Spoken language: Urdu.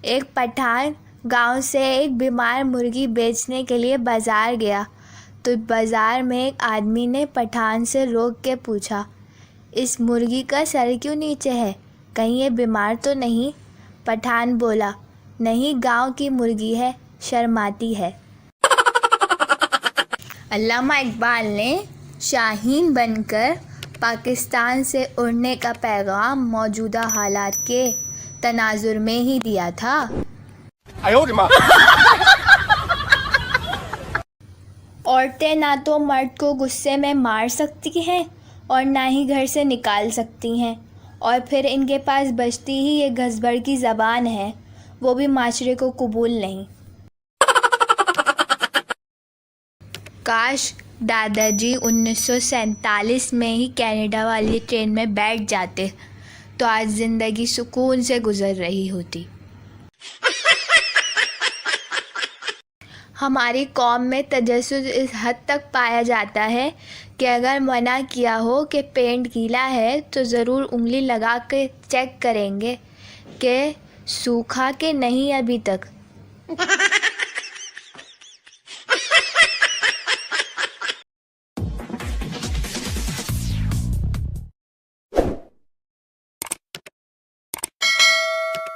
ایک پٹھان گاؤں سے ایک بیمار مرغی بیچنے کے لیے بازار گیا تو بازار میں ایک آدمی نے پٹھان سے روک کے پوچھا، اس مرغی کا سر کیوں نیچے ہے؟ کہیں یہ بیمار تو نہیں؟ پٹھان بولا، نہیں، گاؤں کی مرغی ہے، شرماتی ہے۔ علامہ اقبال نے شاہین بن کر پاکستان سے اڑنے کا پیغام موجودہ حالات کے تناظر میں ہی دیا تھا۔ عورتیں نہ تو مرد کو غصے میں مار سکتی ہیں اور نہ ہی گھر سے نکال سکتی ہیں، اور پھر ان کے پاس بچتی ہی یہ گھسبڑ کی زبان ہے، وہ بھی معاشرے کو قبول نہیں۔ کاش دادا جی 1947 میں ہی کینیڈا والی ٹرین میں بیٹھ جاتے تو آج زندگی سکون سے گزر رہی ہوتی۔ ہماری قوم میں تجسس اس حد تک پایا جاتا ہے کہ اگر منع کیا ہو کہ پینٹ گیلا ہے تو ضرور انگلی لگا کے چیک کریں گے کہ سوکھا کہ نہیں ابھی تک۔